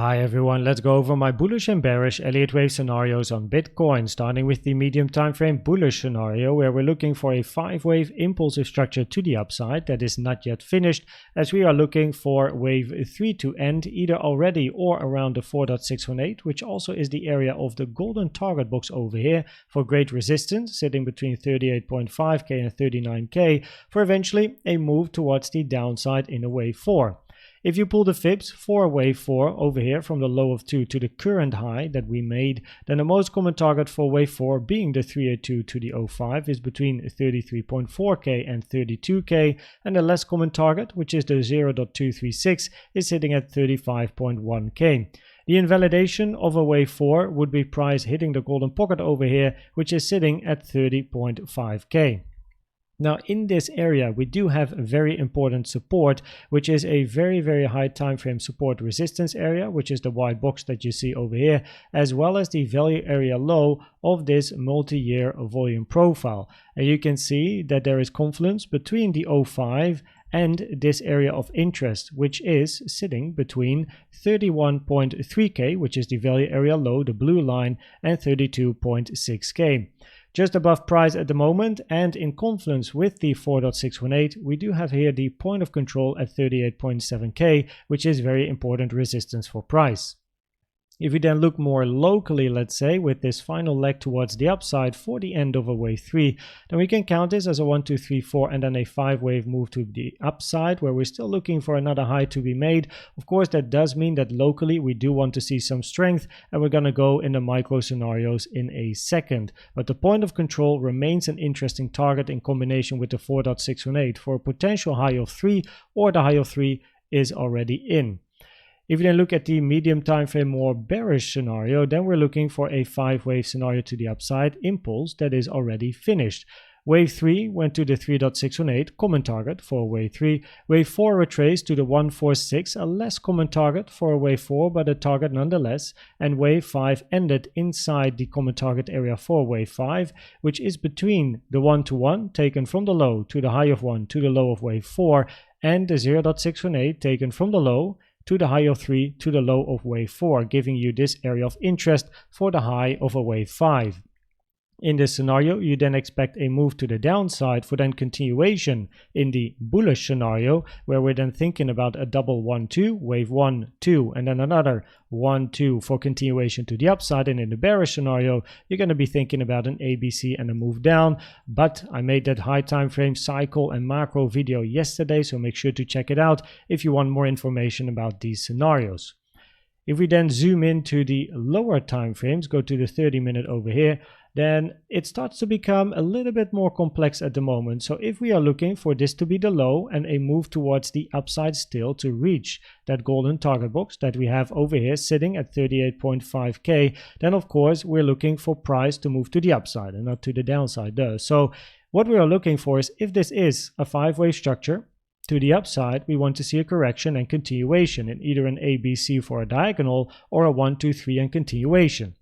Hi everyone, let's go over my bullish and bearish Elliott Wave scenarios on Bitcoin, starting with the medium time frame bullish scenario where we're looking for a 5-wave impulsive structure to the upside that is not yet finished, as we are looking for wave 3 to end either already or around the 4.618, which also is the area of the golden target box over here for great resistance, sitting between 38.5k and 39k, for eventually a move towards the downside in a wave 4. If you pull the fibs for wave 4 over here from the low of 2 to the current high that we made, then the most common target for wave 4 being the 382 to the 05 is between 33.4k and 32k, and the less common target, which is the 0.236, is sitting at 35.1k. The invalidation of a wave 4 would be price hitting the golden pocket over here, which is sitting at 30.5k. Now in this area we do have very important support, which is a very high time frame support resistance area, which is the white box that you see over here, as well as the value area low of this multi-year volume profile. And you can see that there is confluence between the 05 and this area of interest, which is sitting between 31.3k, which is the value area low, the blue line, and 32.6k. Just above price at the moment and in confluence with the 4.618, we do have here the point of control at 38.7k, which is very important resistance for price. If we then look more locally, let's say, with this final leg towards the upside for the end of a wave 3, then we can count this as a 1, 2, 3, 4 and then a 5-wave move to the upside where we're still looking for another high to be made. Of course, that does mean that locally we do want to see some strength, and we're going to go in the micro scenarios in a second. But the point of control remains an interesting target in combination with the 4.618 for a potential high of 3, or the high of 3 is already in. If you then look at the medium time frame more bearish scenario, then we're looking for a 5-wave scenario to the upside impulse that is already finished. Wave 3 went to the 3.618, common target for wave 3. Wave 4 retraced to the 146, a less common target for a wave 4, but a target nonetheless. And wave 5 ended inside the common target area for wave 5, which is between the 1-to-1 taken from the low to the high of 1 to the low of wave 4, and the 0.618 taken from the low to the high of 3 to the low of wave 4, giving you this area of interest for the high of a wave 5. In this scenario, you then expect a move to the downside for then continuation in the bullish scenario, where we're then thinking about a double 1-2, wave 1, 2, and then another 1-2 for continuation to the upside. And in the bearish scenario, you're going to be thinking about an ABC and a move down. But I made that high time frame cycle and macro video yesterday, so make sure to check it out if you want more information about these scenarios. If we then zoom into the lower time frames, go to the 30-minute over here, then it starts to become a little bit more complex at the moment. So if we are looking for this to be the low and a move towards the upside still to reach that golden target box that we have over here sitting at 38.5k, then of course we're looking for price to move to the upside and not to the downside there. So what we are looking for is, if this is a 5-wave structure to the upside, we want to see a correction and continuation in either an ABC for a diagonal or a 1, 2, 3 and continuation.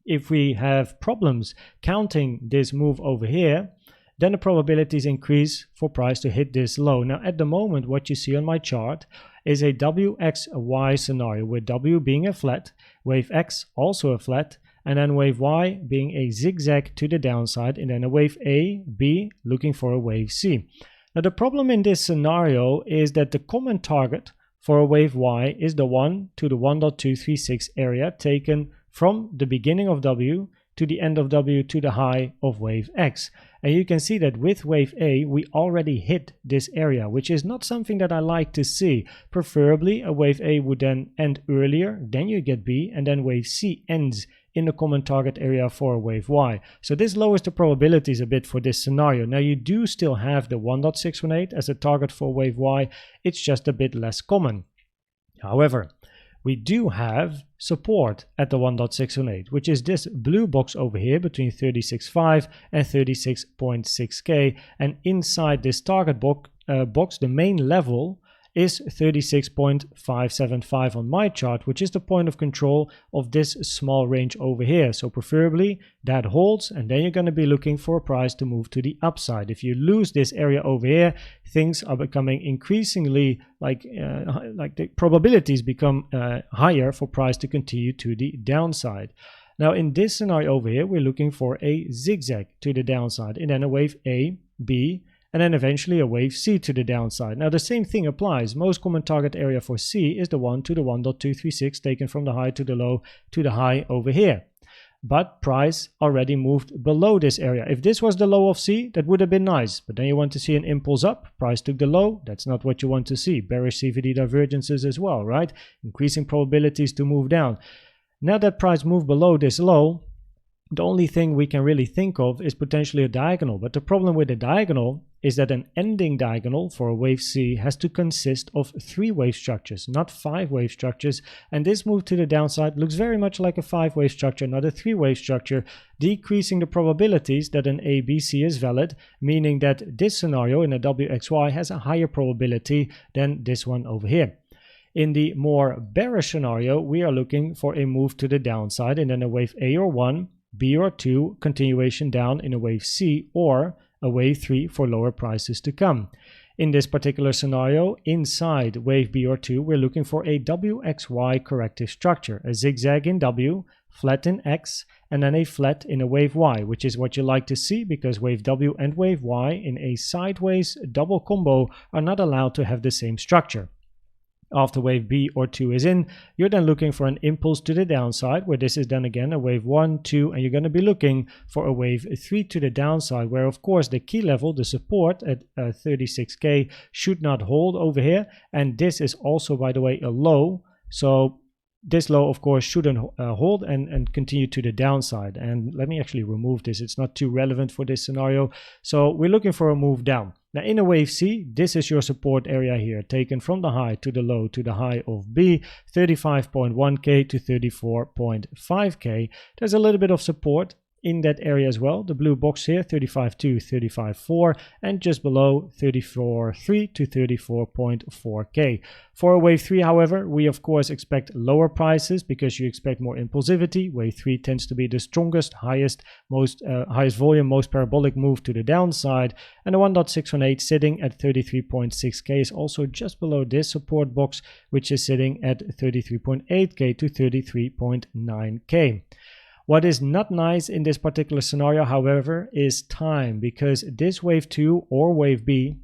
If we have problems counting this move over here, then the probabilities increase for price to hit this low. Now at the moment, what you see on my chart is a WXY scenario, with W being a flat, wave X also a flat, and then wave Y being a zigzag to the downside, and then a wave A, B looking for a wave C. Now the problem in this scenario is that the common target for a wave Y is the 1 to the 1.236 area taken from the beginning of W to the end of W to the high of wave X. And you can see that with wave A, we already hit this area, which is not something that I like to see. Preferably, a wave A would then end earlier, then you get B, and then wave C ends in the common target area for wave Y. So this lowers the probabilities a bit for this scenario. Now you do still have the 1.618 as a target for wave Y, it's just a bit less common. However, we do have support at the 1.618, which is this blue box over here between 36.5 and 36.6k, and inside this target box, the main level is 36.575 on my chart, which is the point of control of this small range over here. So preferably that holds, and then you're going to be looking for a price to move to the upside. If you lose this area over here, things are becoming increasingly like the probabilities become higher for price to continue to the downside. Now in this scenario over here, we're looking for a zigzag to the downside, and then a wave A, B, and then eventually a wave C to the downside. Now the same thing applies. Most common target area for C is the 1 to the 1.236 taken from the high to the low to the high over here. But price already moved below this area. If this was the low of C, that would have been nice. But then you want to see an impulse up. Price took the low. That's not what you want to see. Bearish CVD divergences as well, right? Increasing probabilities to move down. Now that price moved below this low, the only thing we can really think of is potentially a diagonal. But the problem with the diagonal is that an ending diagonal for a wave C has to consist of 3 wave structures, not 5 wave structures. And this move to the downside looks very much like a 5 wave structure, not a 3 wave structure, decreasing the probabilities that an ABC is valid, meaning that this scenario in a WXY has a higher probability than this one over here. In the more bearish scenario, we are looking for a move to the downside and then a wave A or 1, B or 2, continuation down in a wave C, or a wave 3 for lower prices to come. In this particular scenario, inside wave B or 2, we're looking for a WXY corrective structure, a zigzag in W, flat in X, and then a flat in a wave Y, which is what you like to see because wave W and wave Y in a sideways double combo are not allowed to have the same structure. After wave B or 2 is in, you're then looking for an impulse to the downside, where this is then again a wave 1, 2, and you're going to be looking for a wave 3 to the downside, where of course the key level, the support at 36K, should not hold over here. And this is also, by the way, a low. So this low, of course, shouldn't hold and continue to the downside. And let me actually remove this. It's not too relevant for this scenario. So we're looking for a move down. Now in a wave C, this is your support area here, taken from the high to the low to the high of B, 35.1K to 34.5K. There's a little bit of support in that area as well. The blue box here, 35.2, 35.4, and just below 34.3 to 34.4K. For a wave 3, however, we of course expect lower prices because you expect more impulsivity. Wave 3 tends to be the strongest, highest volume, most parabolic move to the downside, and the 1.618 sitting at 33.6K is also just below this support box, which is sitting at 33.8K to 33.9K. What is not nice in this particular scenario, however, is time, because this wave 2 or wave B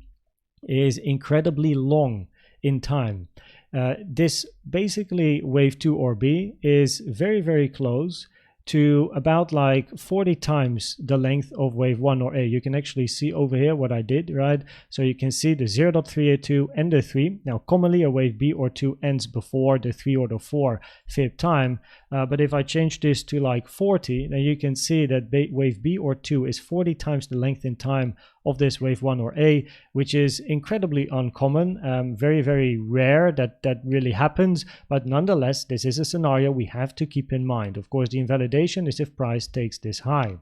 is incredibly long in time. This basically wave 2 or B is very, very close to about like 40 times the length of wave 1 or A. You can actually see over here what I did, right? So you can see the 0.382 and the 3. Now commonly a wave B or 2 ends before the 3 or the 4 fib time, but if I change this to like 40, then you can see that wave B or 2 is 40 times the length in time of this wave 1 or A, which is incredibly uncommon, very, very rare that really happens, but nonetheless, this is a scenario we have to keep in mind. Of course, the invalidation is if price takes this high.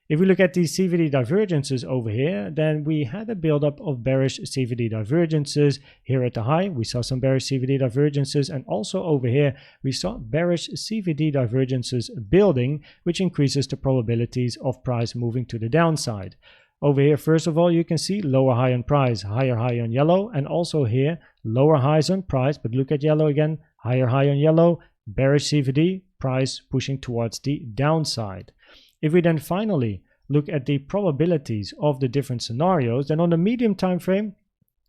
If we look at the CVD divergences over here, then we had a buildup of bearish CVD divergences. Here at the high, we saw some bearish CVD divergences, and also over here, we saw bearish CVD divergences building, which increases the probabilities of price moving to the downside. Over here, first of all, you can see lower high on price, higher high on yellow, and also here, lower highs on price, but look at yellow again, higher high on yellow, bearish CVD, price pushing towards the downside. If we then finally look at the probabilities of the different scenarios, then on the medium time frame,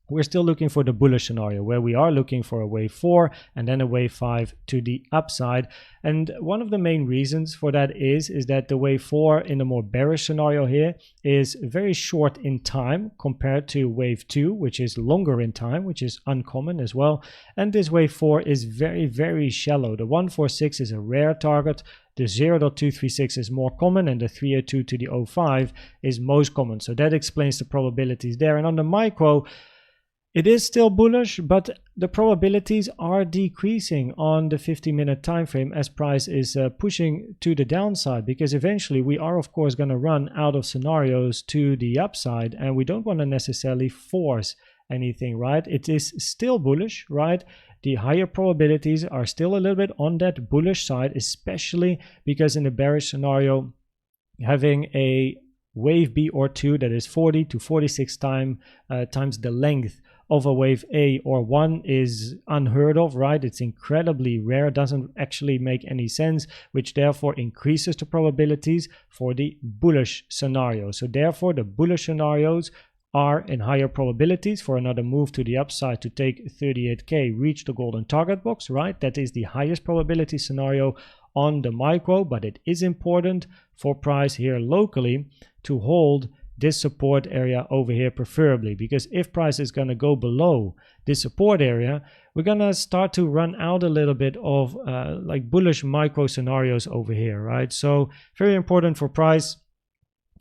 we're still looking for the bullish scenario, where we are looking for a wave 4 and then a wave 5 to the upside. And one of the main reasons for that is that the wave 4 in the more bearish scenario here is very short in time compared to wave 2, which is longer in time, which is uncommon as well. And this wave 4 is very, very shallow. The 146 is a rare target. The 0.236 is more common, and the 302 to the 05 is most common. So that explains the probabilities there. And on the micro, it is still bullish, but the probabilities are decreasing on the 50-minute time frame as price is pushing to the downside, because eventually we are of course going to run out of scenarios to the upside, and we don't want to necessarily force anything, right? It is still bullish, right? The higher probabilities are still a little bit on that bullish side, especially because in the bearish scenario, having a wave B or 2 that is 40 to 46 times the length of a wave A or 1 is unheard of, right? It's incredibly rare, doesn't actually make any sense, which therefore increases the probabilities for the bullish scenario. So therefore the bullish scenarios are in higher probabilities for another move to the upside to take 38k, reach the golden target box, right? That is the highest probability scenario on the micro, but it is important for price here locally to hold this support area over here preferably, because if price is going to go below this support area, we're going to start to run out a little bit of like bullish micro scenarios over here, right? So very important for price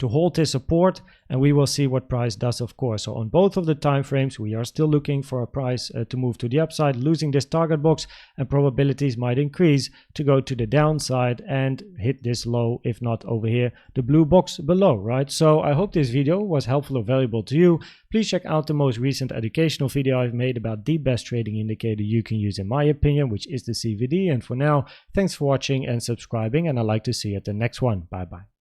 to hold this support, and we will see what price does, of course. So on both of the time frames, we are still looking for a price to move to the upside, losing this target box, and probabilities might increase to go to the downside and hit this low, if not over here, the blue box below, right? So I hope this video was helpful or valuable to you. Please check out the most recent educational video I've made about the best trading indicator you can use in my opinion, which is the CVD. And for now, thanks for watching and subscribing, and I'd like to see you at the next one. Bye bye.